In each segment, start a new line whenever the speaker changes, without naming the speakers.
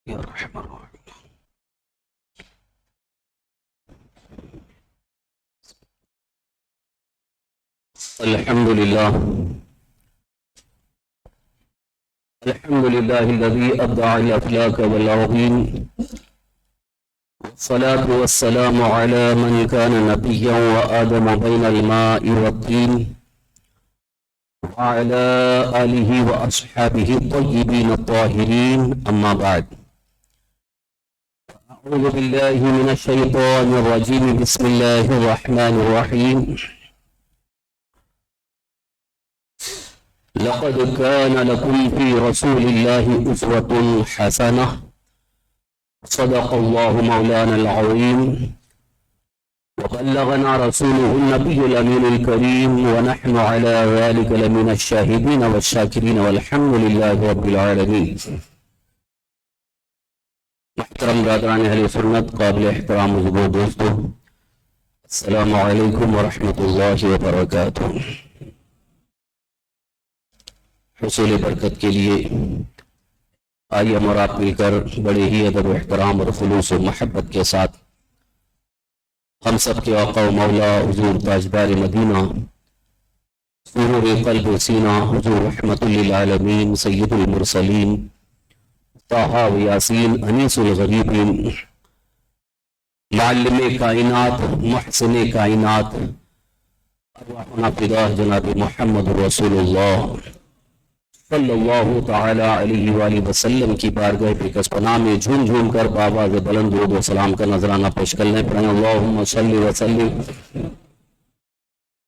یا رحمن الرحیم. الحمد لله الذي أبدع الأفلاك والعظيم، والصلاة والسلام على من كان نبيا وآدم بين الماء والطين، وعلى آله وأصحابه الطيبين الطاهرين. أما بعد، أعوذ بالله من الشيطان الرجيم. بسم الله الرحمن الرحيم. لقد كان لكم في رسول الله أسوة حسنة. صدق الله مولانا العظيم، وبلغنا رسوله النبي الأمين الكريم، ونحن على ذلك لمن الشاهدين والشاكرين، والحمد لله رب العالمين. محترم برادران اہل سنت، قابل احترام بزرگوں، دوستوں، السلام علیکم ورحمۃ اللہ وبرکاتہ. حصول برکت کے لیے آئیے ہم اور آپ مل کر بڑے ہی ادب و احترام اور خلوص و محبت کے ساتھ ہم سب کے آقا و مولا حضور تاجدار مدینہ، سرور قلب و سینہ، حضور رحمت للعالمین، سید المرسلین، طٰہٰ و یاسین، انیس الغریبین، معلم کائنات، محسن کائنات، ارواحنا فداہ جناب محمد رسول اللہ صلی اللہ تعالی علیہ وآلہ وسلم کی بارگاہ بکس پناہ میں جھوم جھوم کر بآواز بلند درود و سلام کا نذرانہ پیش کر لیں. پڑھیں اللہم صلی وسلم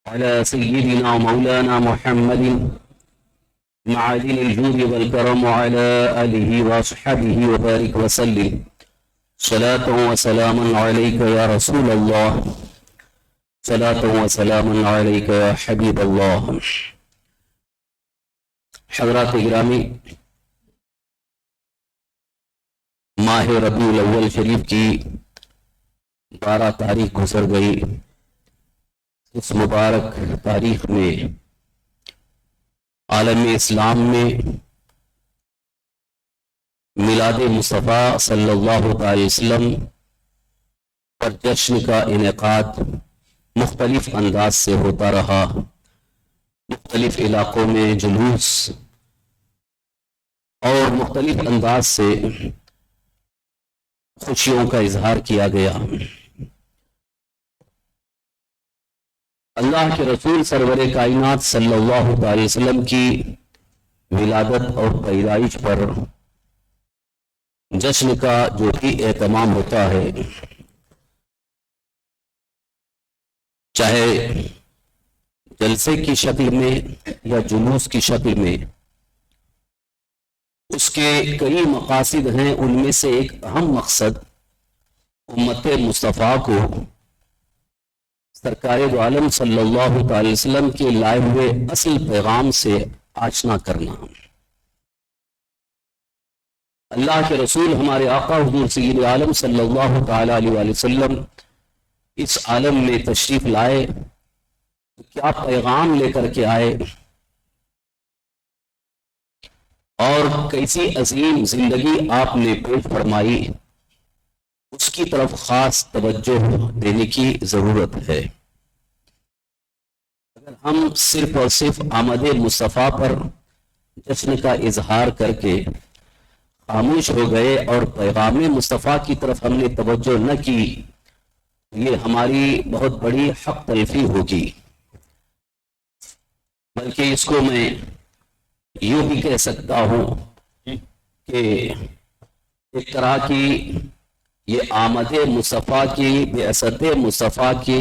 علی سیدنا مولانا محمد معدن الجود والکرم وعلی آلہ واصحابہ وبارک وسلم. صلاة و سلاما علیک یا رسول اللہ، صلاة و سلاما علیک یا حبیب اللہ. حضرات گرامی، ماہ ربیع الاول شریف کی 12 تاریخ گزر گئی. اس مبارک تاریخ میں عالم اسلام میں میلاد مصطفیٰ صلی اللہ علیہ وسلم پر جشن کا انعقاد مختلف انداز سے ہوتا رہا. مختلف علاقوں میں جلوس اور مختلف انداز سے خوشیوں کا اظہار کیا گیا. اللہ کے رسول سرور کائنات صلی اللہ علیہ وسلم کی ولادت اور پیدائش پر جشن کا جو بھی اہتمام ہوتا ہے، چاہے جلسے کی شکل میں یا جلوس کی شکل میں، اس کے کئی مقاصد ہیں. ان میں سے ایک اہم مقصد امت مصطفیٰ کو سرکار دو عالم صلی اللہ علیہ وسلم کے لائے ہوئے اصل پیغام سے آشنا کرنا. اللہ کے رسول ہمارے آقا حضور سید عالم صلی اللہ تعالی علیہ وسلم اس عالم میں تشریف لائے، کیا پیغام لے کر کے آئے اور کیسی عظیم زندگی آپ نے پیش فرمائی، اس کی طرف خاص توجہ دینے کی ضرورت ہے. اگر ہم صرف اور صرف آمد مصطفیٰ پر جشن کا اظہار کر کے خاموش ہو گئے اور پیغام مصطفیٰ کی طرف ہم نے توجہ نہ کی، یہ ہماری بہت بڑی حق تلفی ہوگی. بلکہ اس کو میں یوں بھی کہہ سکتا ہوں کہ ایک طرح کی یہ آمد مصطفیٰ کی، بعثت مصطفیٰ کی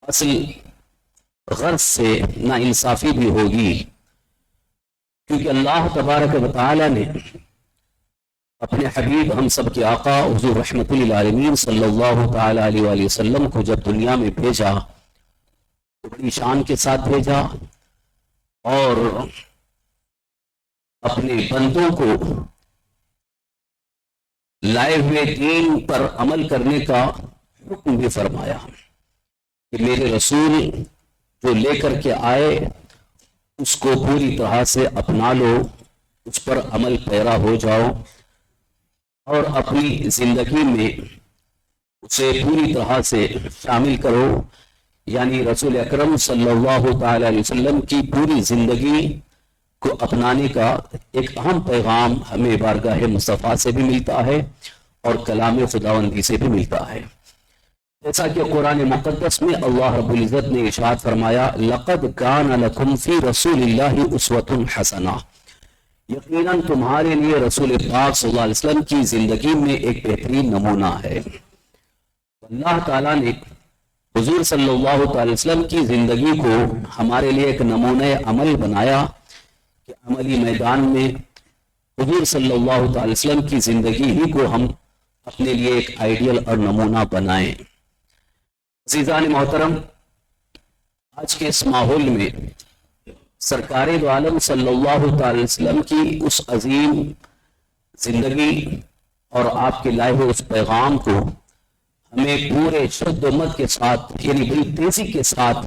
اصل غرض سے ناانصافی بھی ہوگی، کیونکہ اللہ تبارک و تعالی نے اپنے حبیب ہم سب کے آقا حضور رحمت للعالمین صلی اللہ تعالی علیہ وآلہ وسلم کو جب دنیا میں بھیجا، بڑی شان کے ساتھ بھیجا اور اپنے بندوں کو لائے ہوئے دین پر عمل کرنے کا حکم بھی فرمایا کہ میرے رسول جو لے کر کے آئے اس کو پوری طرح سے اپنا لو اس پر عمل پیرا ہو جاؤ اور اپنی زندگی میں اسے پوری طرح سے شامل کرو. یعنی رسول اکرم صلی اللہ تعالی علیہ وسلم کی پوری زندگی کو اپنانے کا ایک اہم پیغام ہمیں بارگاہ مصطفیٰ سے بھی ملتا ہے اور کلام خداوندی سے بھی ملتا ہے. جیسا کہ قرآن مقدس میں اللہ رب العزت نے ارشاد فرمایا لقد کان لکم فی رسول اللہ اسوۃ حسنہ، یقیناً تمہارے لیے رسول پاک صلی اللہ علیہ وسلم کی زندگی میں ایک بہترین نمونہ ہے. اللہ تعالیٰ نے حضور صلی اللہ تعالی وسلم کی زندگی کو ہمارے لیے ایک نمونہ عمل بنایا کہ عملی میدان میں حضور صلی اللہ تعالی وسلم کی زندگی ہی کو ہم اپنے لیے ایک آئیڈیل اور نمونہ بنائیں. عزیزان محترم، آج کے اس ماحول میں سرکار دو عالم صلی اللہ تعالی وسلم کی اس عظیم زندگی اور آپ کے لائے ہوئے اس پیغام کو ہمیں پورے شد و مت کے ساتھ یعنی بڑی تیزی کے ساتھ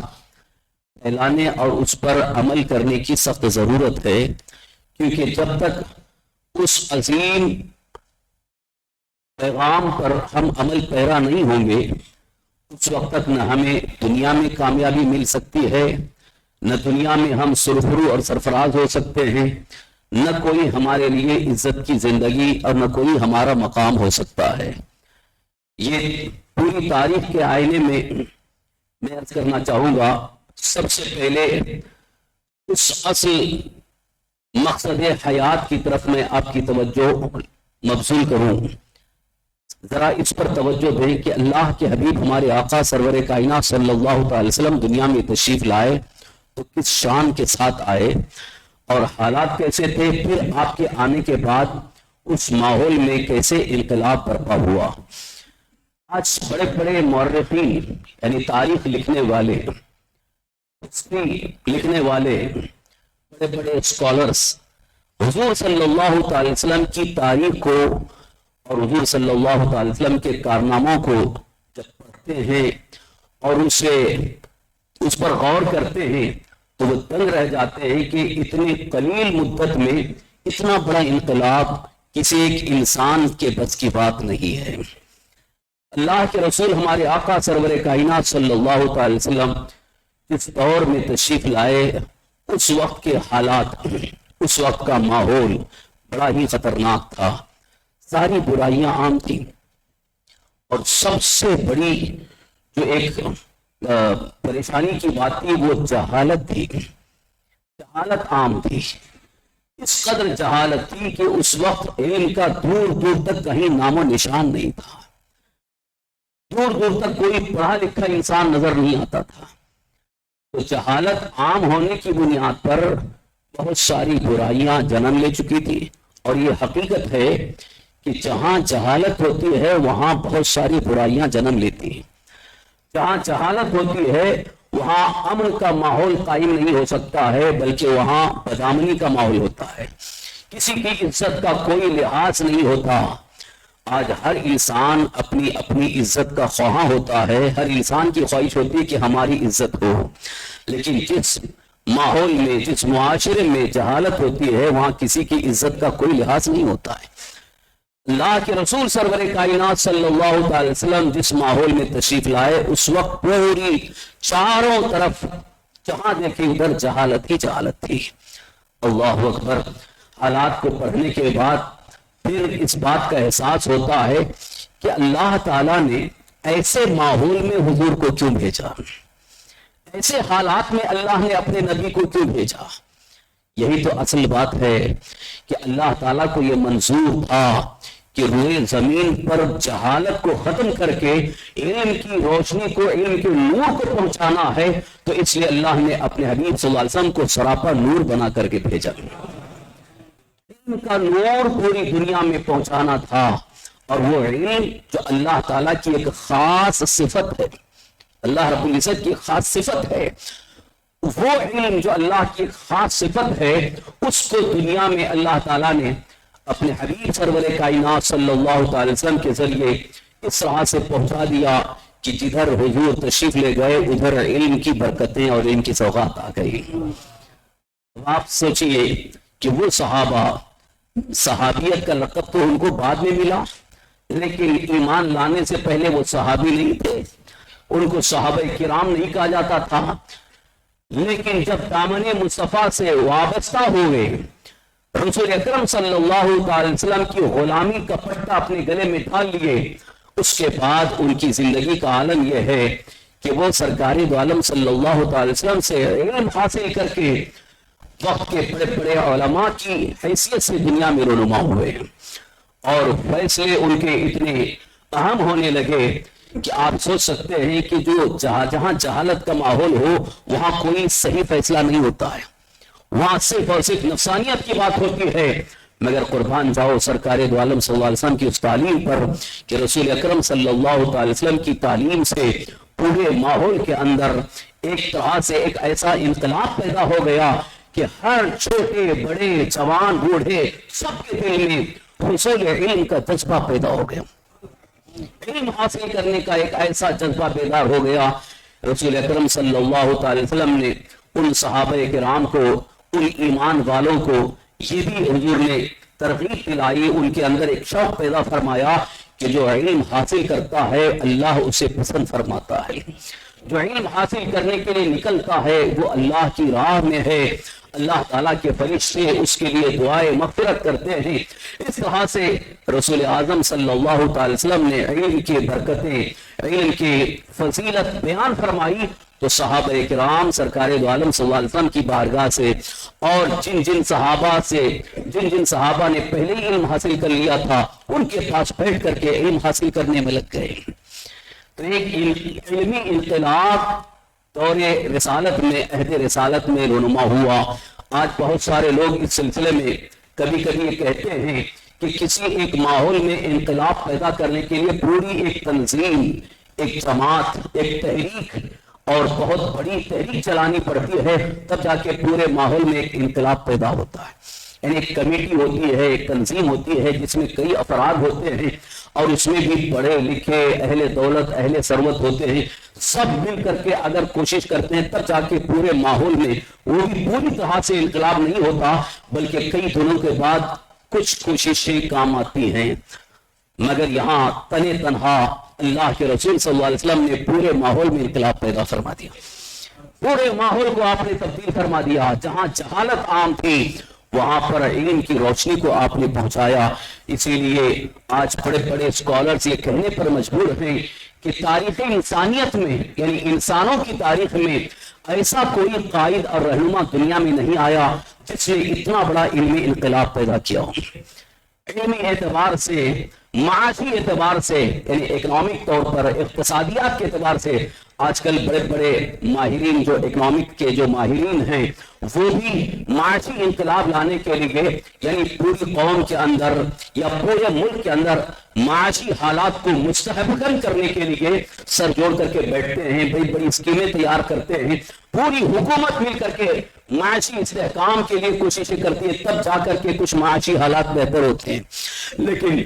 پھیلانے اور اس پر عمل کرنے کی سخت ضرورت ہے، کیونکہ جب تک اس عظیم پیغام پر ہم عمل پیرا نہیں ہوں گے اس وقت تک نہ ہمیں دنیا میں کامیابی مل سکتی ہے، نہ دنیا میں ہم سرخرو اور سرفراز ہو سکتے ہیں، نہ کوئی ہمارے لیے عزت کی زندگی اور نہ کوئی ہمارا مقام ہو سکتا ہے. یہ پوری تاریخ کے آئینے میں عرض کرنا چاہوں گا، سب سے پہلے اس اصل مقصد حیات کی طرف میں آپ کی توجہ مبذول کروں. ذرا اس پر توجہ دیں کہ اللہ کے حبیب ہمارے آقا سرور کائنات صلی اللہ تعالی وسلم دنیا میں تشریف لائے تو کس شان کے ساتھ آئے اور حالات کیسے تھے، پھر آپ کے آنے کے بعد اس ماحول میں کیسے انقلاب برپا ہوا. آج بڑے بڑے مورخین یعنی تاریخ لکھنے والے بڑے بڑے اسکالرز حضور صلی اللہ تعالی وسلم کی تاریخ کو اور حضور صلی اللہ تعالی وسلم کے کارناموں کو جب پڑھتے ہیں اور اس پر غور کرتے ہیں تو وہ دنگ رہ جاتے ہیں کہ اتنی قلیل مدت میں اتنا بڑا انقلاب کسی ایک انسان کے بس کی بات نہیں ہے. اللہ کے رسول ہمارے آقا سرور کائنات صلی اللہ تعالی وسلم اس دور میں تشریف لائے، اس وقت کے حالات، اس وقت کا ماحول بڑا ہی خطرناک تھا. ساری برائیاں عام تھیں اور سب سے بڑی جو ایک پریشانی کی بات تھی وہ جہالت تھی. جہالت عام تھی، اس قدر جہالت تھی کہ اس وقت علم کا دور دور تک کہیں نام و نشان نہیں تھا، دور دور تک کوئی پڑھا لکھا انسان نظر نہیں آتا تھا. تو جہالت عام ہونے کی بنیاد پر بہت ساری برائیاں جنم لے چکی تھی اور یہ حقیقت ہے کہ جہاں جہالت ہوتی ہے وہاں بہت ساری برائیاں جنم لیتی ہیں. جہاں جہالت ہوتی ہے وہاں امن کا ماحول قائم نہیں ہو سکتا ہے بلکہ وہاں بدامنی کا ماحول ہوتا ہے، کسی کی عزت کا کوئی لحاظ نہیں ہوتا. آج ہر انسان اپنی اپنی عزت کا خواہاں ہوتا ہے، ہر انسان کی خواہش ہوتی ہے کہ ہماری عزت ہو، لیکن جس ماحول میں جس معاشرے میں جہالت ہوتی ہے وہاں کسی کی عزت کا کوئی لحاظ نہیں ہوتا ہے. اللہ کے رسول سرور کائنات صلی اللہ تعالی وسلم جس ماحول میں تشریف لائے اس وقت پوری چاروں طرف جہاں دیکھیں ادھر جہالت ہی جہالت تھی. اللہ اکبر. حالات کو پڑھنے کے بعد پھر اس بات کا احساس ہوتا ہے کہ اللہ تعالیٰ نے ایسے ماحول میں حضور کو کیوں بھیجا، ایسے حالات میں اللہ نے اپنے نبی کو کیوں بھیجا. یہی تو اصل بات ہے کہ اللہ تعالیٰ کو یہ منظور تھا کہ روئے زمین پر جہالت کو ختم کر کے علم کی روشنی کو، علم کے نور کو پہنچانا ہے، تو اس لیے اللہ نے اپنے حبیب صلی اللہ علیہ وسلم کو سراپا نور بنا کر کے بھیجا. علم کا نور پوری دنیا میں پہنچانا تھا اور وہ علم جو اللہ تعالیٰ کی ایک خاص صفت ہے، اللہ رب العزت کی خاص صفت ہے، وہ علم جو اللہ کی خاص صفت ہے اس کو دنیا میں اللہ تعالیٰ نے اپنے حبیب سرور کائنات صلی اللہ تعالی وسلم کے ذریعے اس راہ سے پہنچا دیا کہ جدھر حضور تشریف لے گئے ادھر علم کی برکتیں اور علم کی سوغات آ گئی. آپ سوچئے کہ وہ صحابہ صحابیت کا لقب تو ان کو بعد میں ملا، لیکن ایمان لانے سے پہلے وہ صحابی نہیں تھے، ان کو صحابہ کرام نہیں کہا جاتا تھا۔ لیکن جب دامن مصطفیٰ سے وابستہ ہوئے، رسول اکرم صلی اللہ علیہ وسلم کی غلامی کا پٹا اپنے گلے میں ڈال لیے، اس کے بعد ان کی زندگی کا عالم یہ ہے کہ وہ سرکار دو عالم صلی اللہ علیہ وسلم سے علم حاصل کر کے وقت کے بڑے بڑے علماء کی حیثیت سے دنیا میں رونما ہوئے، اور فیصلے ان کے اتنے اہم ہونے لگے کہ آپ سوچ سکتے ہیں کہ جو جہاں جہالت کا ماحول ہو وہاں کوئی صحیح فیصلہ نہیں ہوتا ہے، وہاں صرف اور صرف نفسانیت کی بات ہوتی ہے۔ مگر قربان جاؤ سرکار دو عالم صلی اللہ علیہ وسلم کی اس تعلیم پر کہ رسول اکرم صلی اللہ علیہ وسلم کی تعلیم سے پورے ماحول کے اندر ایک طرح سے ایک ایسا انقلاب پیدا ہو گیا کہ ہر چھوٹے بڑے جوان بوڑھے سب کے دل میں حصول علم کا جذبہ پیدا ہو گیا، علم حاصل کرنے کا ایک ایسا جذبہ بیدار ہو گیا۔ رسول اکرم صلی اللہ علیہ وسلم نے ان صحابہ کرام کو، ان ایمان والوں کو یہ بھی حضور نے ترغیب دلائی، ان کے اندر ایک شوق پیدا فرمایا کہ جو علم حاصل کرتا ہے اللہ اسے پسند فرماتا ہے، جو علم حاصل کرنے کے لیے نکلتا ہے وہ اللہ کی راہ میں ہے، اللہ تعالیٰ کے فرشتے اس کے لیے دعائیں مغفرت کرتے ہیں۔ اس طرح سے رسول اعظم صلی اللہ علیہ وسلم نے علم کی برکتیں، علم کی فضیلت بیان فرمائی، تو صحابہ کرام سرکار دو عالم صلی اللہ علیہ وسلم کی بارگاہ سے اور جن صحابہ نے پہلے ہی علم حاصل کر لیا تھا ان کے پاس بیٹھ کر کے علم حاصل کرنے میں لگ گئے۔ تو ایک علمی انقلاب دور رسالت میں، عہد رسالت میں رونما ہوا۔ آج بہت سارے لوگ اس سلسلے میں کبھی کبھی یہ کہتے ہیں کہ کسی ایک ماحول میں انقلاب پیدا کرنے کے لیے پوری ایک تنظیم، ایک جماعت، ایک تحریک اور بہت بڑی تحریک چلانی پڑتی ہے، تب جا کے پورے ماحول میں ایک انقلاب پیدا ہوتا ہے۔ یعنی ایک کمیٹی ہوتی ہے، ایک تنظیم ہوتی ہے جس میں کئی افراد ہوتے ہیں اور اس میں بھی پڑھے لکھے اہل دولت اہل ثروت ہوتے ہیں، سب مل کر کے اگر کوشش کرتے ہیں تب جا کے پورے ماحول میں وہ بھی پوری طرح سے انقلاب نہیں ہوتا، بلکہ کئی دنوں کے بعد کچھ کوششیں کام آتی ہیں۔ مگر یہاں تنے تنہا اللہ کے رسول صلی اللہ علیہ وسلم نے پورے ماحول میں انقلاب پیدا فرما دیا، پورے ماحول کو آپ نے تبدیل فرما دیا۔ جہاں جہالت عام تھی وہاں پر علم کی روشنی کو آپ نے پہنچایا۔ اسی لیے آج بڑے بڑے اسکالرز یہ کہنے پر مجبور ہیں کہ تاریخ انسانیت میں، یعنی انسانوں کی تاریخ میں ایسا کوئی قائد اور رہنما دنیا میں نہیں آیا جس نے اتنا بڑا علمی انقلاب پیدا کیا ہو۔ علمی اعتبار سے، معاشی اعتبار سے، یعنی اکنامک طور پر، اقتصادیات کے اعتبار سے آج کل بڑے بڑے ماہرین، جو اکنامک کے جو ماہرین ہیں، وہ بھی معاشی انقلاب لانے کے لیے، یعنی پوری قوم کے اندر یا پورے ملک کے اندر معاشی حالات کو مستحکم کرنے کے لیے سر جوڑ کر کے بیٹھتے ہیں، بڑی بڑی اسکیمیں تیار کرتے ہیں، پوری حکومت مل کر کے معاشی استحکام کے لیے کوششیں کرتی ہے، تب جا کر کے کچھ معاشی حالات بہتر ہوتے ہیں۔ لیکن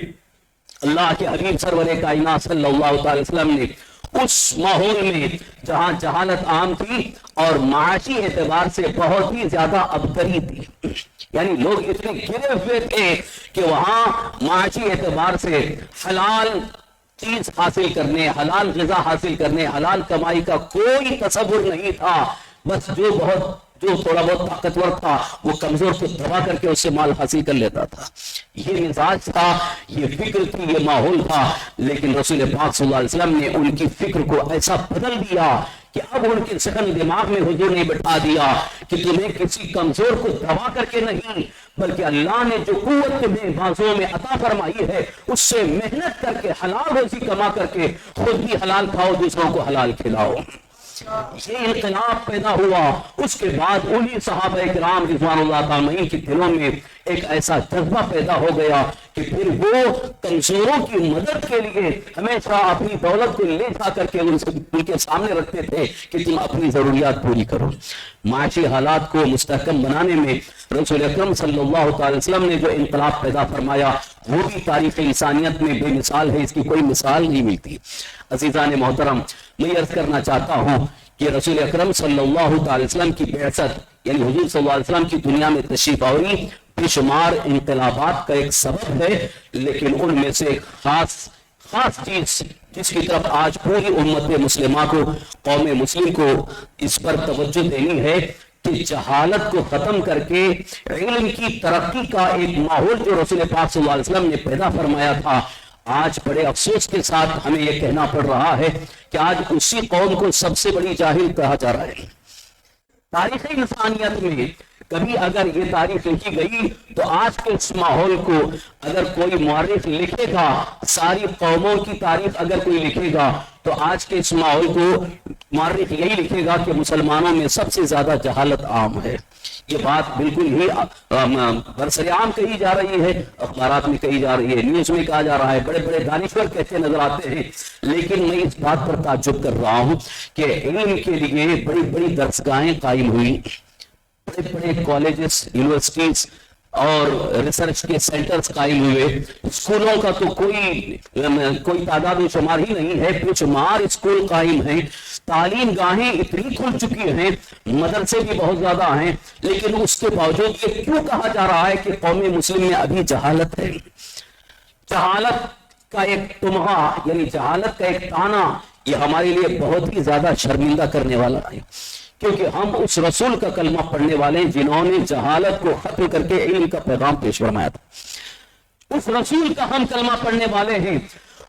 اللہ کے حبیب سرور کائنات صلی اللہ علیہ وسلم نے اس ماحول میں جہاں جہالت عام تھی اور معاشی اعتبار سے بہت ہی زیادہ ابتری تھی، یعنی لوگ اتنے گرے ہوئے تھے کہ وہاں معاشی اعتبار سے حلال چیز حاصل کرنے، حلال غذا حاصل کرنے، حلال کمائی کا کوئی تصور نہیں تھا۔ بس جو تھوڑا بہت طاقتور تھا وہ کمزور کو دبا کر کے اس سے مال حاصل کر لیتا تھا۔ یہ مزاج تھا، یہ فکر تھی، یہ ماحول تھا۔ لیکن رسول پاک صلی اللہ علیہ وسلم نے ان کی فکر کو ایسا بدل دیا کہ اب ان کے ذہن دماغ میں حضور نے بٹھا دیا کہ تمہیں کسی کمزور کو دبا کر کے نہیں، بلکہ اللہ نے جو قوت تمہیں بازوں میں عطا فرمائی ہے اس سے محنت کر کے حلال روزی کما کر کے خود بھی حلال کھاؤ، دوسروں کو حلال کھلاؤ۔ یہ انقلاب پیدا ہوا۔ اس کے بعد انہی صحابہ کرام رضوان اللہ تعالی کے دلوں میں ایک ایسا جذبہ پیدا ہو گیا کہ پھر وہ کمزوروں کی مدد کے لیے ہمیشہ اپنی دولت کو لے جا کر کے ان کے سامنے رکھتے تھے کہ تم اپنی ضروریات پوری کرو۔ معاشی حالات کو مستحکم بنانے میں رسول اکرم صلی اللہ علیہ وسلم نے جو انقلاب پیدا فرمایا وہ بھی تاریخ انسانیت میں بے مثال ہے، اس کی کوئی مثال نہیں ملتی۔ عزیزان محترم، میں عرض کرنا چاہتا ہوں کہ رسول اکرم صلی اللہ علیہ وسلم کی بعثت، یعنی حضور صلی اللہ علیہ وسلم کی دنیا میں تشریف آوری بے شمار انقلابات کا ایک سبب ہے، لیکن ان میں سے ایک خاص چیز جس کی طرف آج پوری امت مسلمہ کو، قوم مسلم کو اس پر توجہ دینی ہے کہ جہالت کو ختم کر کے علم کی ترقی کا ایک ماحول جو رسول پاک صلی اللہ علیہ وسلم نے پیدا فرمایا تھا، آج بڑے افسوس کے ساتھ ہمیں یہ کہنا پڑ رہا ہے کہ آج اسی قوم کو سب سے بڑی جاہل کہا جا رہا ہے۔ تاریخ انسانیت میں کبھی اگر یہ تاریخ لکھی گئی تو آج کے اس ماحول کو اگر کوئی مورخ لکھے گا، ساری قوموں کی تاریخ اگر کوئی لکھے گا تو آج کے اس ماحول کو مورخ یہی لکھے گا کہ مسلمانوں میں سب سے زیادہ جہالت عام ہے۔ یہ بات بالکل ہی برسرعام کہی جا رہی ہے، اخبارات میں کہی جا رہی ہے، نیوز میں کہا جا رہا ہے، بڑے بڑے دانشور کہتے نظر آتے ہیں، لیکن میں اس بات پر تعجب کر رہا ہوں کہ علم کے لیے بڑی بڑی درسگاہیں قائم ہوئی، بڑے بڑے کالجز، یونیورسٹیز اور ریسرچ کے سینٹرز قائم ہوئے، اسکولوں کا تو کوئی تعداد و شمار ہی نہیں ہے، بے شمار اسکول قائم ہیں، تعلیم گاہیں اتنی کھل چکی ہیں، مدرسے بھی بہت زیادہ ہیں، لیکن اس کے باوجود یہ کیوں کہا جا رہا ہے کہ قوم مسلم میں ابھی جہالت ہے؟ جہالت کا ایک تمغہ یعنی جہالت کا ایک تانا یہ ہمارے لیے بہت ہی زیادہ شرمندہ کرنے والا ہے، کیونکہ ہم اس رسول کا کلمہ پڑھنے والے ہیں جنہوں نے جہالت کو ختم کر کے علم کا پیغام پیش فرمایا تھا۔ اس رسول کا ہم کلمہ پڑھنے والے ہیں،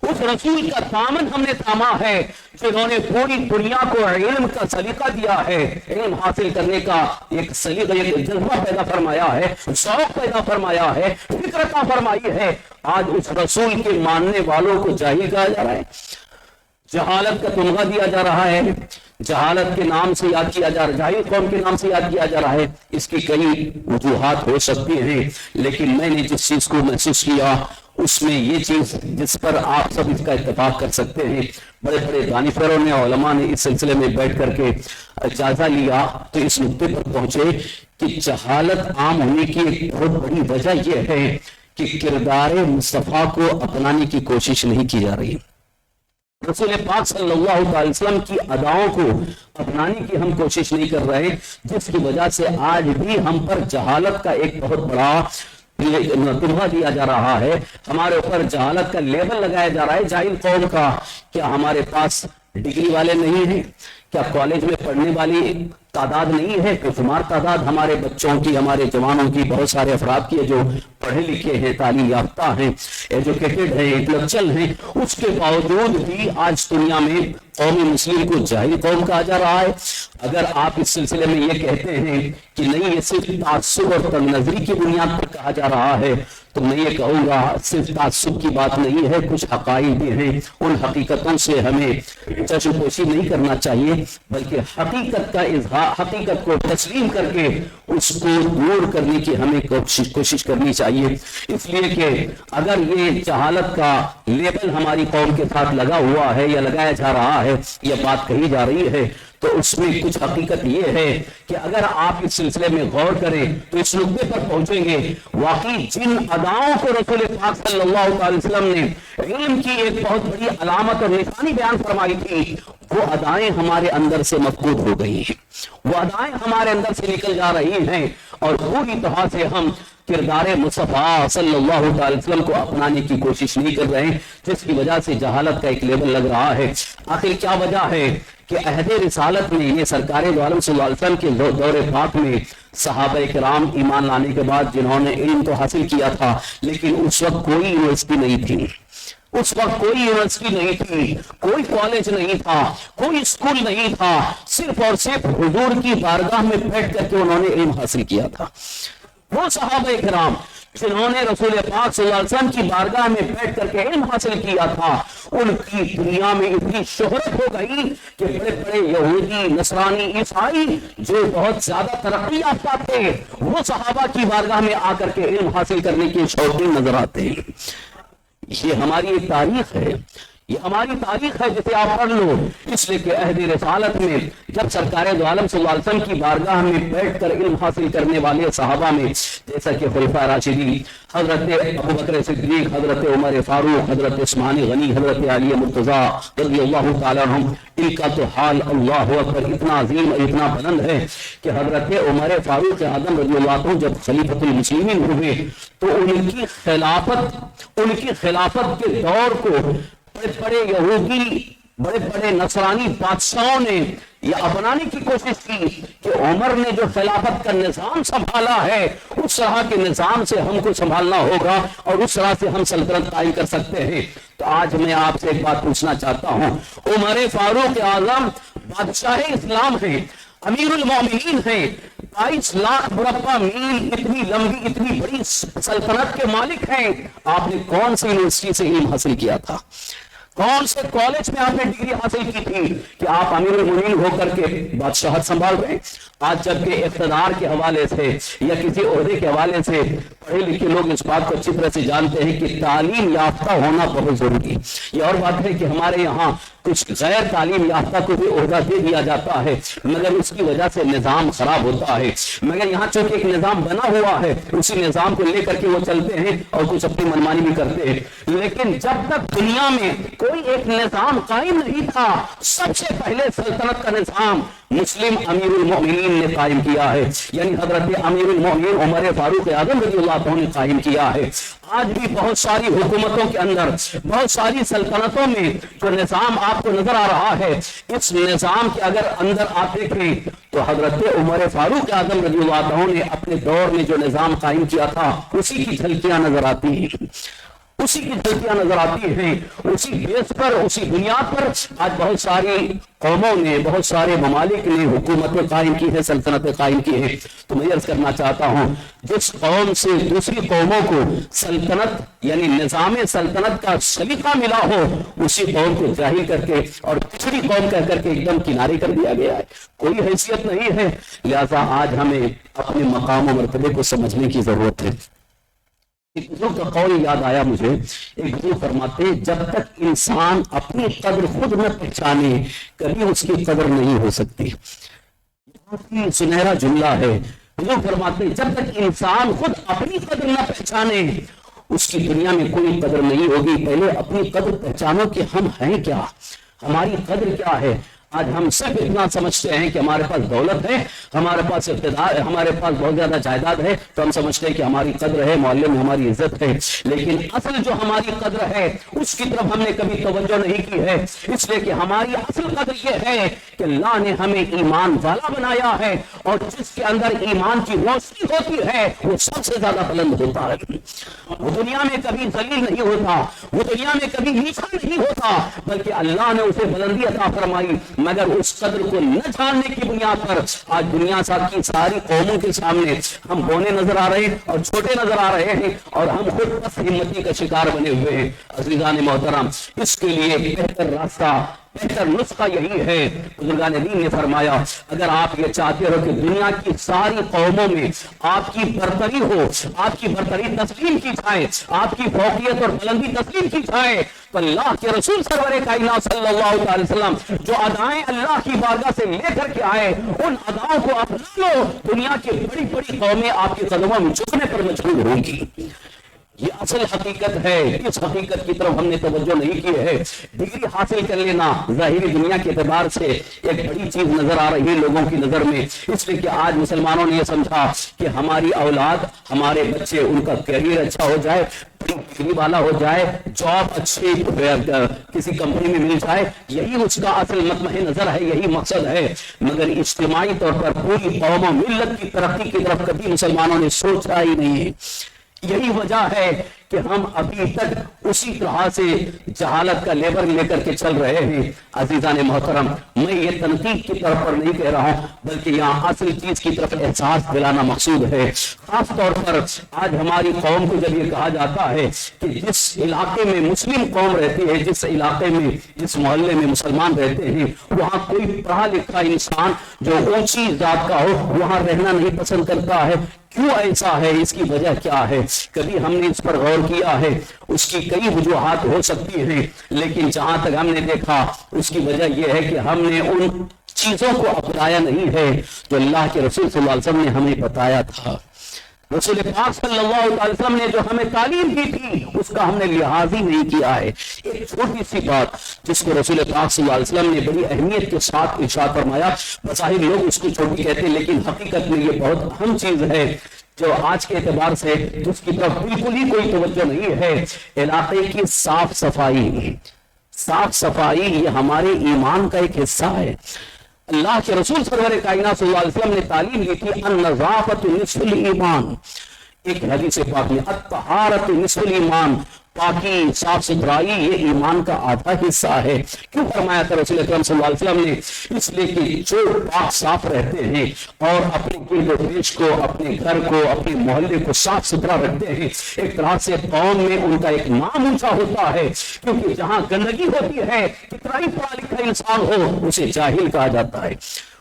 اس رسول کا دامن ہم نے تھاما ہے جنہوں نے پوری دنیا کو علم کا سلیقہ دیا ہے، علم حاصل کرنے کا ایک سلیقہ، ایک جذبہ پیدا فرمایا ہے، شوق پیدا فرمایا ہے، فکر عطا فرمائی ہے۔ آج اس رسول کے ماننے والوں کو جاہل کہا جا رہا ہے، جہالت کا تمغہ دیا جا رہا ہے، جہالت کے نام سے یاد کیا جا رہا ہے، جاہل قوم کے نام سے یاد کیا جا رہا ہے۔ اس کی کئی وجوہات ہو سکتی ہیں، لیکن میں نے جس چیز کو محسوس کیا اس میں یہ چیز جس پر آپ سب اس کا اتفاق کر سکتے ہیں، بڑے بڑے دانشوروں نے، علماء نے اس سلسلے میں بیٹھ کر کے جائزہ لیا تو اس نقطے پر پہنچے کہ جہالت عام ہونے کی ایک بہت بڑی وجہ یہ ہے کہ کردار مصطفیٰ کو اپنانے کی کوشش نہیں کی جا رہی، رسول پاک صلی اللہ علیہ وسلم کی اداؤں کو اپنانے کی ہم کوشش نہیں کر رہے، جس کی وجہ سے آج بھی ہم پر جہالت کا ایک بہت بڑا تمغہ دیا جا رہا ہے، ہمارے اوپر جہالت کا لیبل لگایا جا رہا ہے جاہل قوم کا۔ کیا ہمارے پاس ڈگری والے نہیں ہیں؟ کیا کالج میں پڑھنے والی تعداد نہیں ہے؟ بے شمار تعداد ہمارے بچوں کی، ہمارے جوانوں کی، بہت سارے افراد کی جو پڑھے لکھے ہیں، تعلیم یافتہ ہیں، ایجوکیٹڈ ہیں، انٹلیکچوئل ہیں، اس کے باوجود بھی آج دنیا میں قوم مسلم کو جاہل قوم کہا جا رہا ہے۔ اگر آپ اس سلسلے میں یہ کہتے ہیں کہ نہیں یہ صرف تعصب اور تنگ نظری کی بنیاد پر کہا جا رہا ہے تو میں یہ کہوں گا صرف تعصب کی بات نہیں ہے، کچھ حقائق بھی ہیں، ان حقیقتوں سے ہمیں چشم پوشی نہیں کرنا چاہیے، بلکہ حقیقت کا اظہار، حقیقت کو تسلیم کر کے اس کو دور کرنے کی ہمیں کوشش کرنی چاہیے۔ اس لیے کہ اگر یہ جہالت کا لیبل ہماری قوم کے ساتھ لگا ہوا ہے یا لگایا جا رہا ہے، یہ بات کہی جا رہی ہے، تو اس میں کچھ حقیقت یہ ہے کہ اگر آپ اس سلسلے میں غور کریں تو اس نقطے پر پہنچیں گے واقعی جن اداؤں کو رسول پاک صلی اللہ علیہ وسلم نے علم کی ایک بہت بڑی علامت اور نشانی بیان فرمائی تھی، وہ ادائیں ہمارے اندر سے مفقود ہو گئی ہیں، وہ ادائیں ہمارے اندر سے نکل جا رہی ہیں، اور پوری طرح سے ہم کردار مصطفیٰ صلی اللہ علیہ وسلم کو اپنانے کی کوشش نہیں کر رہے ہیں، جس کی وجہ سے جہالت کا ایک لیبل لگ رہا ہے۔ آخر کیا وجہ ہے کہ عہد رسالت میں یہ سرکار دو عالم صلی اللہ علیہ وسلم کے دور پاک میں صحابہ کرام ایمان لانے کے بعد جنہوں نے علم تو حاصل کیا تھا، لیکن اس وقت کوئی یونیورسٹی نہیں تھی، اس وقت کوئی یونیورسٹی نہیں تھی، کوئی کالج نہیں تھا، کوئی اسکول نہیں تھا، صرف اور صرف حضور کی بارگاہ میں بیٹھ کر کے انہوں نے علم حاصل کیا تھا۔ وہ صحابہ کرام جنہوں نے رسول پاک صلی اللہ علیہ وسلم کی بارگاہ میں بیٹھ کر کے علم حاصل کیا تھا، ان کی دنیا میں اتنی شہرت ہو گئی کہ بڑے بڑے یہودی، نصرانی، عیسائی جو بہت زیادہ ترقی یافتہ تھے، وہ صحابہ کی بارگاہ میں آ کر کے علم حاصل کرنے کے شوقین نظر آتے ہیں۔ یہ ہماری ایک تاریخ ہے، یہ ہماری تاریخ ہے جسے آپ پڑھ لو، اس لیے کہ عہد رسالت میں جب سرکار دو عالم صلی اللہ علیہ وسلم کی بارگاہ میں بیٹھ کر علم حاصل کرنے والے صحابہ میں جیسا کہ خلفائے راشدین حضرت ابوبکر صدیق، حضرت عمر فاروق، حضرت عثمان غنی، حضرت علی مرتضیٰ رضی اللہ تعالیٰ عنہم، ان کا تو حال اللہ اکبر اتنا عظیم اور اتنا بلند ہے کہ حضرت عمر فاروق اعظم رضی اللہ عنہ جب خلیفۃ المسلمین ہوئے تو ان کی خلافت کے دور کو بڑے بڑے یہودی، بڑے بڑے نصرانی بادشاہوں نے یہ اپنانے کی کوشش کی کہ عمر نے جو خلافت کا نظام سنبھالا ہے اس طرح کے نظام سے ہم کو سنبھالنا ہوگا اور اس طرح سے ہم سلطنت قائم کر سکتے ہیں۔ تو آج میں آپ سے ایک بات پوچھنا چاہتا ہوں، عمر فاروق اعظم بادشاہ اسلام ہیں، امیر المومنین ہیں، 22 لاکھ مربع میل اتنی لمبی اتنی بڑی سلطنت کے مالک ہیں۔ آپ نے کون سی یونیورسٹی سے علم حاصل کیا تھا؟ کون سے کالج میں آپ نے ڈگری حاصل کی تھی کہ آپ امیر المومنین ہو کر کے بادشاہت سنبھال رہے ہیں؟ آج جبکہ اقتدار کے حوالے سے یا کسی عہدے کے حوالے سے پڑھے لکھے لوگ اس بات کو اچھی طرح سے جانتے ہیں کہ تعلیم یافتہ ہونا بہت ضروری ہے۔ یہ اور بات ہے کہ ہمارے یہاں کچھ غیر تعلیم یافتہ کو بھی عہدہ دے دیا جاتا ہے مگر اس کی وجہ سے نظام خراب ہوتا ہے۔ مگر یہاں چونکہ ایک نظام بنا ہوا ہے اسی نظام کو لے کر کے وہ چلتے ہیں اور کچھ اپنی منمانی بھی کرتے ہیں۔ لیکن جب تک دنیا میں کوئی ایک نظام قائم نہیں تھا، سب سے پہلے سلطنت کا نظام مسلم امیر المومنین نے قائم کیا ہے، یعنی حضرت امیر المومنین عمر فاروق اعظم رضی اللہ عنہ نے قائم کیا ہے۔ آج بھی بہت ساری حکومتوں کے اندر، بہت ساری سلطنتوں میں جو نظام آپ کو نظر آ رہا ہے، اس نظام کے اگر اندر آپ دیکھیں تو حضرت عمر فاروق اعظم رضی اللہ عنہ نے اپنے دور میں جو نظام قائم کیا تھا اسی کی جھلکیاں نظر آتی ہیں، اسی کی جھلکیاں نظر آتی ہیں۔ اسی بیس پر، اسی بنیاد پر آج بہت ساری قوموں نے، بہت سارے ممالک نے حکومتیں قائم کی ہیں، سلطنتیں قائم کی ہیں۔ تو میں عرض کرنا چاہتا ہوں جس قوم سے دوسری قوموں کو سلطنت یعنی نظام سلطنت کا سلیقہ ملا ہو اسی قوم کو جاہل کر کے اور پچھڑی قوم کہہ کر کے ایک دم کنارے کر دیا گیا ہے، کوئی حیثیت نہیں ہے۔ لہذا آج ہمیں اپنے مقام و مرتبے کو سمجھنے کی ضرورت ہے۔ ایک بزرگ کا قول یاد آیا مجھے، ایک بزرگ فرماتے ہیں جب تک انسان اپنی قدر خود نہ پہچانے کبھی اس کی قدر نہیں ہو سکتی۔ بہت ہی سنہرا جملہ ہے۔ بزرگ فرماتے ہیں جب تک انسان خود اپنی قدر نہ پہچانے اس کی دنیا میں کوئی قدر نہیں ہوگی۔ پہلے اپنی قدر پہچانو کہ ہم ہیں کیا، ہماری قدر کیا ہے۔ آج ہم سب اتنا سمجھتے ہیں کہ ہمارے پاس دولت ہے، ہمارے پاس اقتدار ہے، ہمارے پاس بہت زیادہ جائیداد ہے تو ہم سمجھتے ہیں کہ ہماری قدر ہے، محلے میں ہماری عزت ہے۔ لیکن اصل جو ہماری قدر ہے اس کی طرف ہم نے کبھی توجہ نہیں کی ہے، اس لیے کہ ہماری اصل قدر یہ ہے کہ اللہ نے ہمیں ایمان والا بنایا ہے اور جس کے اندر ایمان کی روشنی ہوتی ہے وہ سب سے زیادہ بلند ہوتا ہے۔ وہ دنیا میں کبھی ذلیل نہیں ہوتا، وہ دنیا میں کبھی نیچا نہیں ہوتا، بلکہ اللہ نے اسے بلندی عطا فرمائی۔ مگر اس قدر کو نہ جاننے کی بنیاد پر آج دنیا کی ساری قوموں کے سامنے ہم بونے نظر آ رہے ہیں اور چھوٹے نظر آ رہے ہیں اور ہم خود پس ہمتی کا شکار بنے ہوئے ہیں۔ عزیزان محترم، اس کے لیے بہتر راستہ، بہتر نسخہ یہی ہے۔ بزرگان دین نے فرمایا اگر آپ یہ چاہتے ہو کہ دنیا کی ساری قوموں میں آپ کی برتری ہو، آپ کی برتری تسلیم کی جائے، آپ کی فوقیت اور بلندی تسلیم کی جائے تو اللہ کے رسول سرور کائنات صلی اللہ علیہ وسلم جو ادائیں اللہ کی بارگاہ سے لے کر کے آئے ان اداؤں کو اپنا لو۔ دنیا کی بڑی بڑی قومیں آپ کے قدموں میں جھکنے پر مجبور ہوں گی۔ یہ اصل حقیقت ہے، اس حقیقت کی طرف ہم نے توجہ نہیں کی ہے۔ ڈگری حاصل کر لینا ظاہری دنیا کے اعتبار سے ایک بڑی چیز نظر آ رہی ہے لوگوں کی نظر میں، اس لیے کہ آج مسلمانوں نے یہ سمجھا کہ ہماری اولاد، ہمارے بچے، ان کا کیریئر اچھا ہو جائے، ڈگری والا ہو جائے، جاب اچھی کسی کمپنی میں مل جائے، یہی اس کا اصل مطمع نظر ہے، یہی مقصد ہے۔ مگر اجتماعی طور پر پوری قوم و ملت کی ترقی کی طرف کبھی مسلمانوں نے سوچا ہی نہیں ہے۔ یہی وجہ ہے کہ ہم ابھی تک اسی طرح سے جہالت کا لیبر لے کر کے چل رہے ہیں۔ عزیزان محترم، میں یہ تنقید کی طرف پر نہیں کہہ رہا ہوں بلکہ یہاں اصل چیز کی طرف احساس دلانا مقصود ہے۔ خاص طور پر آج ہماری قوم کو جب یہ کہا جاتا ہے کہ جس علاقے میں مسلم قوم رہتی ہے، جس علاقے میں، جس محلے میں مسلمان رہتے ہیں، وہاں کوئی پڑھا لکھا انسان جو اونچی ذات کا ہو وہاں رہنا نہیں پسند کرتا ہے۔ کیوں ایسا ہے؟ اس کی وجہ کیا ہے؟ کبھی ہم نے اس پر غور غور کیا ہے اس کی کئی وجوہات ہو سکتی ہیں، لیکن جہاں تک ہم نے دیکھا اس کی وجہ یہ ہے کہ ہم نے ان چیزوں کو اپنایا نہیں ہے جو اللہ کے رسول صلی اللہ علیہ وسلم نے ہمیں بتایا تھا۔ رسول پاک صلی اللہ علیہ وسلم نے جو ہمیں تعلیم دی تھی اس کا ہم نے لحاظ ہی نہیں کیا ہے۔ ایک چھوٹی سی بات جس کو رسول پاک صلی اللہ علیہ وسلم نے بڑی اہمیت کے ساتھ ارشاد فرمایا، بظاہر لوگ اس کو چھوٹی کہتے ہیں لیکن حقیقت میں یہ بہت اہم چیز ہے جو آج کے اعتبار سے جس کی طرف بالکل ہی کوئی توجہ نہیں ہے۔ علاقے کی صاف صفائی، صاف صفائی یہ ہمارے ایمان کا ایک حصہ ہے۔ اللہ کے رسول سرور کائنات صلی اللہ علیہ وسلم نے تعلیم دی تھی النظافۃ نصف الایمان، ایک حدیث پاک میں الطہارۃ نصف الایمان، پاکی صاف ستھرائی یہ ایمان کا آدھا حصہ ہے۔ کیوں فرمایا تھا رسول اکرم صلی اللہ علیہ وسلم نے؟ اس لیے کہ جو پاک صاف رہتے ہیں اور اپنے گرد و پیش کو، اپنے گھر کو، اپنے محلے کو صاف ستھرا رکھتے ہیں، ایک طرح سے قوم میں ان کا ایک نام اونچا ہوتا ہے، کیونکہ جہاں گندگی ہوتی ہے کتنا ہی پڑھا لکھا انسان ہو اسے جاہل کہا جاتا ہے،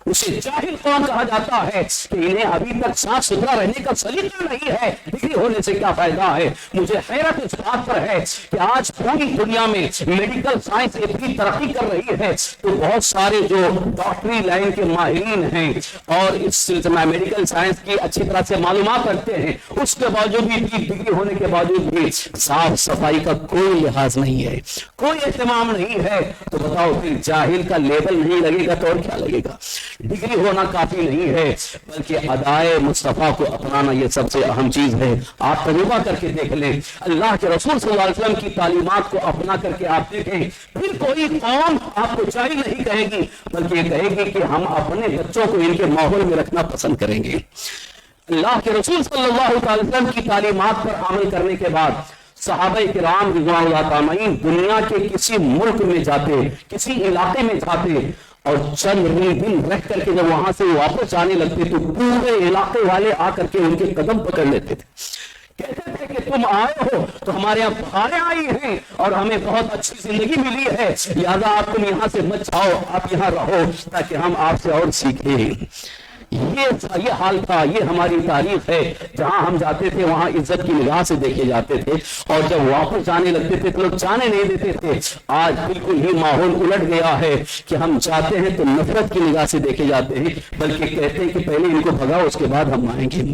اسے جاہل قوم کہا جاتا ہے کہ انہیں ابھی تک صاف ستھرا رہنے کا سلیقہ نہیں ہے، ڈگری ہونے سے کیا فائدہ ہے۔ مجھے حیرت اس بات پر ہے کہ آج پوری دنیا میں میڈیکل سائنس اتنی ترقی کر رہی ہے تو بہت سارے جو ڈاکٹری لائن کے ماہرین ہیں اور اس سلسلہ میڈیکل سائنس کی اچھی طرح سے معلومات رکھتے ہیں، اس کے باوجود بھی ڈگری ہونے کے باوجود بھی صاف صفائی کا کوئی لحاظ نہیں ہے، کوئی اہتمام نہیں ہے، تو بتاؤ پھر جاہل کا لیبل نہیں لگے گا تو اور کیا لگے گا؟ ڈگری ہونا کافی نہیں ہے بلکہ ادائے مصطفیٰ کو اپنانا یہ سب سے اہم چیز ہے۔ آپ تجربہ کر کے دیکھ لیں، اللہ کے رسول صلی اللہ علیہ وسلم کی تعلیمات کو اپنا کر کے آپ دیکھیں، پھر کوئی قوم آپ کو جاہل نہیں کہے گی بلکہ یہ کہے گی کہ ہم اپنے بچوں کو ان کے ماحول میں رکھنا پسند کریں گے۔ اللہ کے رسول صلی اللہ علیہ وسلم کی تعلیمات پر عمل کرنے کے بعد صحابہ کرام رضوان اللہ تعالی دنیا کے کسی ملک میں جاتے، کسی علاقے میں جاتے اور چند دن رہ کر کے جب وہاں سے واپس آنے لگتے تو پورے علاقے والے آ کر کے ان کے قدم پکڑ لیتے تھے، کہتے تھے کہ تم آئے ہو تو ہمارے یہاں بہاریں آئی ہیں اور ہمیں بہت اچھی زندگی ملی ہے، لہذا آپ تم یہاں سے مت جاؤ، آپ یہاں رہو تاکہ ہم آپ سے اور سیکھیں۔ یہ حال تھا، یہ ہماری تاریخ ہے۔ جہاں ہم جاتے تھے وہاں عزت کی نگاہ سے دیکھے جاتے تھے اور جب واپس جانے لگتے تھے تو لوگ جانے نہیں دیتے تھے۔ آج بالکل ہی ماحول الٹ گیا ہے کہ ہم جاتے ہیں تو نفرت کی نگاہ سے دیکھے جاتے ہیں، بلکہ کہتے ہیں کہ پہلے ان کو بھگاؤ اس کے بعد ہم آئیں گے۔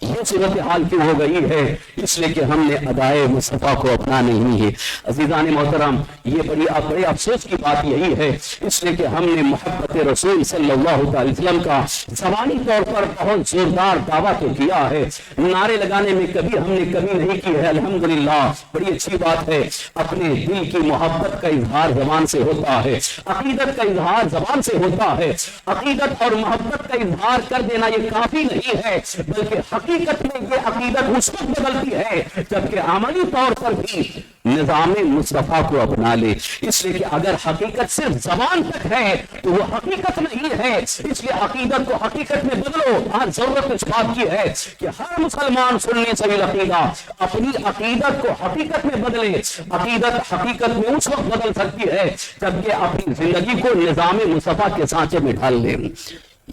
یہ صورت حال کیوں ہو گئی ہے؟ اس لیے کہ ہم نے ادائے مصطفیٰ کو اپنا نہیں ہے۔ عزیزان محترم، یہ بڑے افسوس کی بات یہی ہے، اس لیے کہ ہم نے محبت رسول صلی اللہ علیہ وسلم کا زبانی طور پر بہت زوردار دعویٰ تو کیا ہے، نعرے لگانے میں کبھی ہم نے کمی نہیں کی ہے، الحمدللہ بڑی اچھی بات ہے۔ اپنے دل کی محبت کا اظہار زبان سے ہوتا ہے، عقیدت کا اظہار زبان سے ہوتا ہے۔ عقیدت اور محبت کا اظہار کر دینا یہ کافی نہیں ہے، بلکہ حقیقت میں یہ عقیدت اس وقت بدلتی ہے جبکہ عملی طور پر بھی نظام مصطفیٰ کو اپنا لے۔ اس لیے کہ اگر حقیقت صرف زبان تک ہے تو وہ حقیقت نہیں ہے، اس لیے عقیدت کو حقیقت میں بدلو۔ آج ضرورت اس بات کی ہے کہ ہر مسلمان سننے سے عقیدہ اپنی عقیدت کو حقیقت میں بدلے۔ عقیدت حقیقت میں اس وقت بدل سکتی ہے جبکہ اپنی زندگی کو نظام مصطفیٰ کے سانچے میں ڈھال لیں،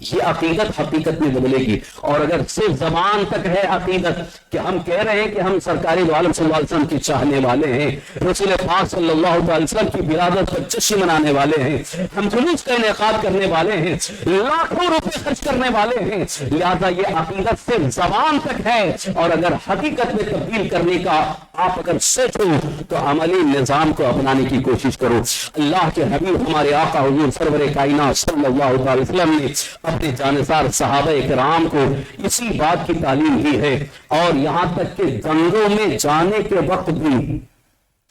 یہ عقیدت حقیقت میں بدلے گی۔ اور اگر صرف زبان تک ہے عقیدت کہ ہم کہہ رہے ہیں کہ ہم سرکار دو عالم صلی اللہ علیہ وسلم کی چاہنے والے ہیں، رسول پاک صلی اللہ علیہ وسلم کی ولادت پر جشن منانے والے ہیں، ہم جلوس کا انعقاد کرنے والے ہیں، لاکھوں روپے خرچ کرنے والے ہیں، لہذا یہ عقیدت صرف زبان تک ہے، اور اگر حقیقت میں تبدیل کرنے کا آپ اگر سوچو تو عملی نظام کو اپنانے کی کوشش کرو۔ اللہ کے حبیب ہمارے آقا حضور سرور کائنات صلی اللہ علیہ وسلم نے اپنے جانثار صحابہ کرام کو اسی بات کی تعلیم دی ہے، اور یہاں تک کہ جنگوں میں جانے کے وقت بھی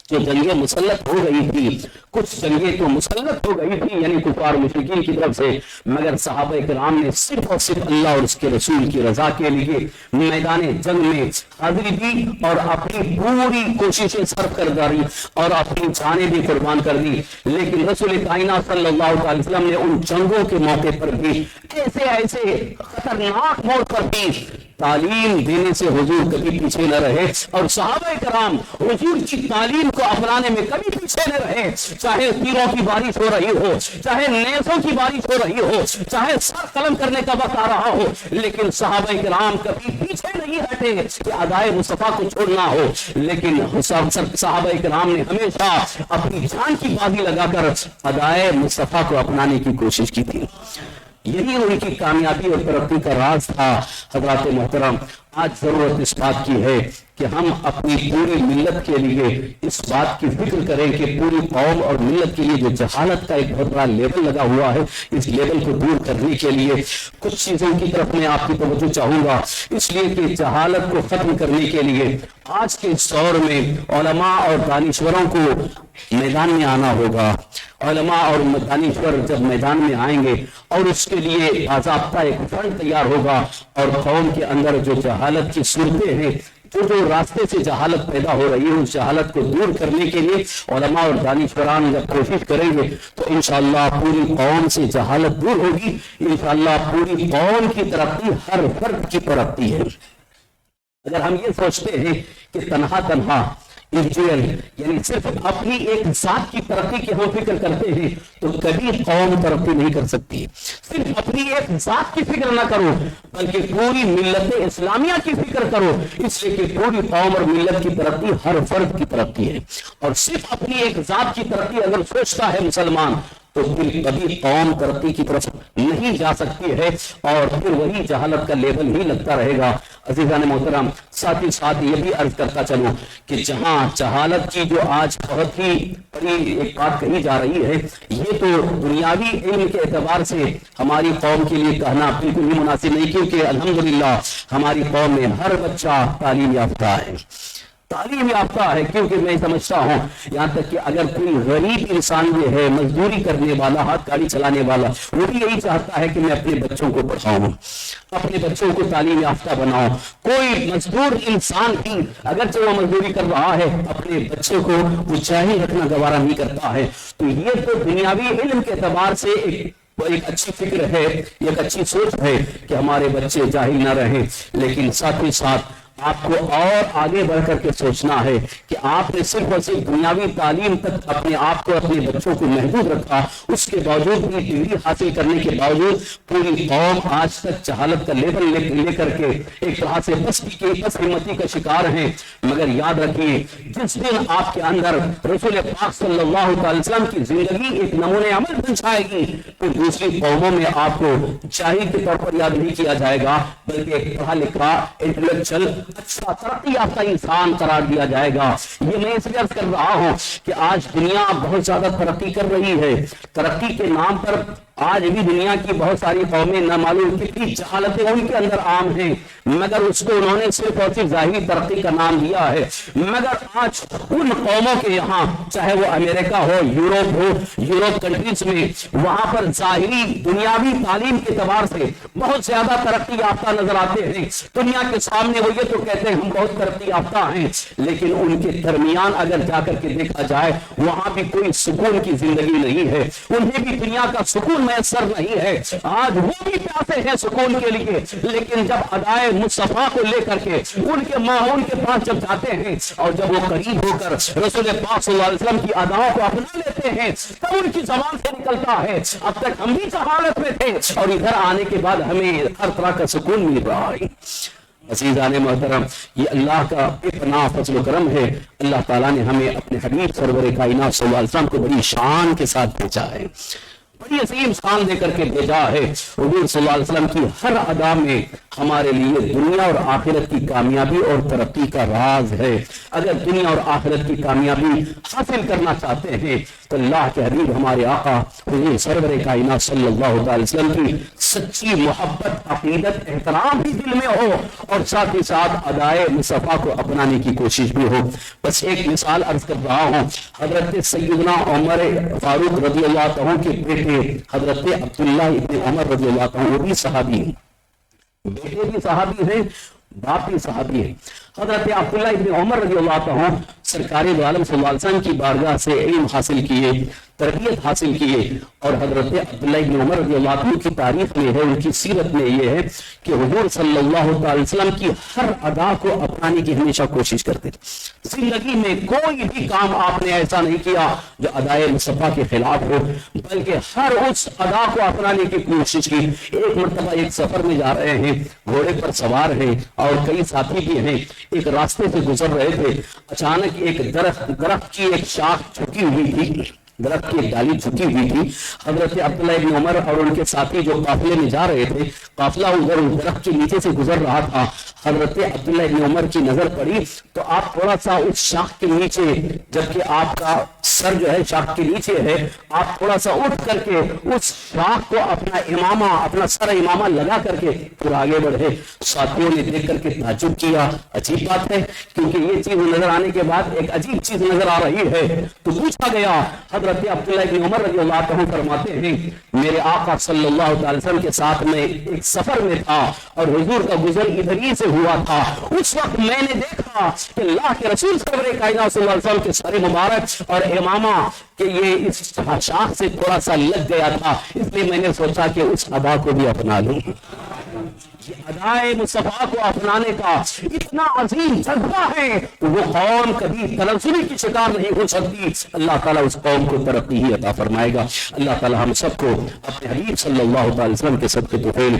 جو جنگیں مسلط ہو گئی تھی، کچھ جنگیں تو مسلط ہو گئی تھی یعنی کفار مشرکین کی طرف سے، مگر صحابہ کرام نے صرف اور صرف اللہ اور اس کے رسول کی رضا کے لیے میدان جنگ میں حاضری دی اور اپنی پوری کوششیں صرف کر ڈالی اور اپنی جانیں بھی قربان کر دی۔ لیکن رسول کائنات صلی اللہ علیہ وسلم نے ان جنگوں کے موقع پر بھی ایسے خطرناک موڑ پر بھی تعلیم دینے سے حضور کبھی پیچھے نہ رہے اور صحابہ کرام حضور کی تعلیم کو اپنانے میں کبھی پیچھے نہ رہے، چاہے تیروں کی بارش ہو رہی ہو، چاہے نیزوں کی بارش ہو رہی ہو، چاہے سر قلم کرنے کا وقت آ رہا ہو، لیکن صحابہ کرام کبھی پیچھے نہیں ہٹے کہ ادائے مصطفیٰ کو چھوڑنا ہو، لیکن صحابہ کرام نے ہمیشہ اپنی جان کی بازی لگا کر ادائے مصطفیٰ کو اپنانے کی کوشش کی تھی۔ یہی ان کی کامیابی اور ترقی کا راز تھا۔ حضرات محترم، آج ضرورت اس بات کی ہے کہ ہم اپنی پوری ملت کے لیے اس بات کی فکر کریں کہ پوری قوم اور ملت کے لیے جو جہالت کا ایک بہت بڑا لیبل لگا ہوا ہے، اس لیبل کو دور کرنے کے لیے کچھ چیزوں کی طرف میں آپ کی توجہ چاہوں گا، اس لیے کہ جہالت کو ختم کرنے کے لیے آج کے اس دور میں علماء اور دانشوروں کو میدان میں آنا ہوگا۔ علماء اور دانشور جب میدان میں آئیں گے اور اس کے لیے باضابطہ ایک فنڈ تیار ہوگا اور قوم کے اندر جو جہالت کی صورتیں ہیں، جو راستے سے جہالت پیدا ہو رہی ہے، اس جہالت کو دور کرنے کے لیے علماء اور دانشوران جب کوشش کریں گے تو انشاءاللہ پوری قوم سے جہالت دور ہوگی، انشاءاللہ پوری قوم کی ترقی ہر فرد کی ترقی ہے۔ اگر ہم یہ سوچتے ہیں کہ تنہا انڈیویجول یعنی صرف اپنی ایک ذات کی ترقی کی ہم فکر کرتے ہیں تو کبھی قوم ترقی نہیں کر سکتی۔ صرف اپنی ایک ذات کی فکر نہ کرو بلکہ پوری ملت اسلامیہ کی فکر کرو، اس لیے کہ پوری قوم اور ملت کی ترقی ہر فرد کی ترقی ہے، اور صرف اپنی ایک ذات کی ترقی اگر سوچتا ہے مسلمان تو پھر کبھی قوم ترقی کی طرف نہیں جا سکتی ہے اور پھر وہی جہالت کا لیبل ہی لگتا رہے گا۔ عزیزان محترم، ساتھ ہی ساتھ یہ بھی عرض کرتا چلوں کہ جہاں جہالت کی جو آج بہت ہی بڑی ایک بات کہی جا رہی ہے، یہ تو دنیاوی علم کے اعتبار سے ہماری قوم کے لیے کہنا بالکل ہی مناسب نہیں، کیونکہ الحمدللہ ہماری قوم میں ہر بچہ تعلیم یافتہ ہے، تعلیم یافتہ ہے، کیونکہ میں سمجھتا ہوں یہاں تک کہ اگر کوئی غریب انسان جو ہے مزدوری کرنے والا، ہاتھ گاڑی چلانے والا، وہ بھی یہی چاہتا ہے کہ میں اپنے بچوں کو پڑھاؤں، اپنے بچوں کو تعلیم یافتہ بناؤں۔ کوئی مزدور انسان بھی اگرچہ وہ مزدوری کر رہا ہے اپنے بچوں کو وہ جاہل رکھنا گوارا نہیں کرتا ہے، تو یہ تو دنیاوی علم کے اعتبار سے ایک اچھی فکر ہے، ایک اچھی سوچ ہے کہ ہمارے بچے جاہل نہ رہیں، لیکن ساتھ ہی ساتھ آپ کو اور آگے بڑھ کر کے سوچنا ہے کہ آپ نے صرف اور صرف دنیاوی تعلیم تک اپنے آپ کو، اپنے بچوں کو محدود رکھا، اس کے باوجود بھی ڈگری حاصل کرنے کے باوجود پوری قوم آج تک جہالت کا لیبل لے کر کے ایک طرح سے بس ہمتی کا شکار ہیں۔ مگر یاد رکھیے، جس دن آپ کے اندر رسول پاک صلی اللہ علیہ وسلم کی زندگی ایک نمونہ عمل بن جائے گی تو دوسری قوموں میں آپ کو جاہل کے طور پر یاد نہیں کیا جائے گا بلکہ ایک پڑھا لکھا انٹلیکچوئل اچھا ترقی یافتہ انسان قرار دیا جائے گا۔ یہ میں اس لیے عرض کر رہا ہوں کہ آج دنیا بہت زیادہ ترقی کر رہی ہے، ترقی کے نام پر آج بھی دنیا کی بہت ساری قومیں نہ معلوم کتنی جہالتیں ان کے اندر عام ہیں، مگر اس کو انہوں نے صرف اور صرف ظاہری ترقی کا نام دیا ہے۔ مگر آج ان قوموں کے یہاں، چاہے وہ امریکہ ہو، یورپ کنٹریز میں، وہاں پر ظاہری دنیاوی تعلیم کے اعتبار سے بہت زیادہ ترقی یافتہ نظر آتے ہیں۔ دنیا کے سامنے وہ یہ تو کہتے ہیں ہم بہت ترقی یافتہ ہیں، لیکن ان کے درمیان اگر جا کر کے دیکھا جائے وہاں بھی کوئی سکون کی زندگی نہیں ہے، انہیں بھی دنیا کا سکون میسر نہیں ہے۔ آج وہ بھی پیاسے ہیں سکون کے لیے، لیکن جب ادائے مصطفیٰ کو لے کر کے ان کے ماحول کے پاس جب جاتے ہیں اور جب وہ قریب ہو کر رسول پاک صلی اللہ علیہ وسلم کی اداؤں کو اپنا لیتے ہیں تب ان کی زبان سے نکلتا ہے اب تک ہم بھی جہالت میں تھے اور ادھر آنے کے بعد ہمیں ہر طرح کا سکون مل رہا ہے۔ عزیزان محترم، یہ اللہ کا بے پناہ فضل و کرم ہے، اللہ تعالیٰ نے ہمیں اپنے حبیب سرور کائنات صلی اللہ علیہ وسلم کو بڑی شان کے ساتھ بھیجا ہے، بڑی عظیم شان دے کر کے بھیجا ہے۔ حضور صلی اللہ علیہ وسلم کی ہر ادا میں ہمارے لیے دنیا اور آخرت کی کامیابی اور ترقی کا راز ہے۔ اگر دنیا اور آخرت کی کامیابی حاصل کرنا چاہتے ہیں تو اللہ کے حبیب ہمارے آقا حضور سرور کائنات صلی اللہ علیہ وسلم کی سچی محبت، عقیدت، احترام بھی دل میں ہو اور ساتھ ہی ساتھ ادائے مصطفیٰ کو اپنانے کی کوشش بھی ہو۔ بس ایک مثال عرض کر رہا ہوں، حضرت سیدنا عمر فاروق رضی اللہ عنہ کے بیٹے حضرت عبداللہ ابن عمر رضی اللہ عنہ، وہ بھی صحابی ہیں، بیٹے بھی صحابی ہیں، باپ بھی صحابی ہے۔ حضرت عبداللہ ابن عمر رضی اللہ عنہ سرکار دو عالم صلی اللہ علیہ وسلم کی بارگاہ سے علم حاصل کیے، تربیت حاصل کیے. اور حضرت عبداللہ بن عمر رضی اللہ عنہ کی تاریخ میں ہے, ان کی سیرت میں یہ ہے کہ حضور صلی اللہ علیہ وسلم کی ہر ادا کو اپنانے کی ہمیشہ کوشش کرتے تھے. زندگی میں کوئی بھی کام آپ نے ایسا نہیں کیا جو ادائے مصطفیٰ کے خلاف ہو, بلکہ ہر اس ادا کو اپنانے کی کوشش کی. ایک مرتبہ ایک سفر میں جا رہے ہیں, گھوڑے پر سوار ہیں اور کئی ساتھی بھی ہیں, ایک راستے سے گزر رہے تھے. اچانک ایک درخت کی ایک شاخ جھکی ہوئی تھی, درخت کی ایک ڈالی جھکی ہوئی تھی. حضرت عبداللہ بن عمر اور ان کے ساتھی جو قافلے میں جا رہے تھے, قافلہ ادھر اس درخت کے نیچے سے گزر رہا تھا. حضرت عبداللہ بن عمر کی نظر پڑی تو آپ تھوڑا سا اس شاخ کے نیچے, جبکہ آپ کا سر جو ہے شاخ کے نیچے ہے, آپ تھوڑا سا اٹھ کر کے اس شاخ کو اپنا امامہ, اپنا سر امامہ لگا کر کے پھر آگے بڑھے. ساتھیوں نے دیکھ کر کے تعجب کیا. عجیب بات ہے, کیونکہ یہ چیز نظر آنے کے بعد ایک عجیب چیز نظر آ رہی ہے. تو پوچھا گیا. حضرت عبداللہ بن عمر رضی اللہ عنہ فرماتے ہیں میرے آقا صلی اللہ علیہ وسلم کے ساتھ میں ایک سفر میں تھا اور حضور کا گزر ادھر ہی سے ہوا تھا. اس وقت میں نے دیکھا کہ اللہ کے رسول سرور کائنات صلی اللہ علیہ وسلم کے سر مبارک اور امامہ کہ یہ اس شاخ سے تھوڑا سا لگ گیا تھا, اس لیے میں نے سوچا کہ اس ادا کو بھی اپنا لوں. ادائے مصطفیٰ کو اپنانے کا اتنا عظیم جذبہ ہے, وہ قوم کبھی تنزلی کی شکار نہیں ہو سکتی. اللہ تعالیٰ اس قوم کو ترقی ہی عطا فرمائے گا. اللہ تعالیٰ ہم سب کو اپنے حبیب صلی اللہ علیہ وسلم کے صدقے طفیل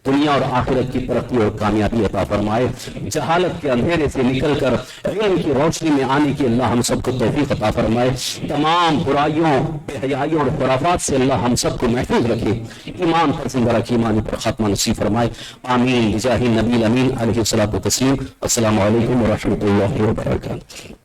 دنیا اور آخرت کی ترقی اور کامیابی عطا فرمائے. جہالت کے اندھیرے سے نکل کر علم کی روشنی میں آنے کی اللہ ہم سب کو توفیق عطا فرمائے. تمام برائیوں, بے حیائیوں اور خرافات سے اللہ ہم سب کو محفوظ رکھے. ایمان پر زندہ رکھے, ایمان پر خاتمہ نصیب فرمائے. آمین بجاہ نبی الامین علیہ الصلوۃ والتسلیم. السلام علیکم ورحمۃ اللہ وبرکاتہ.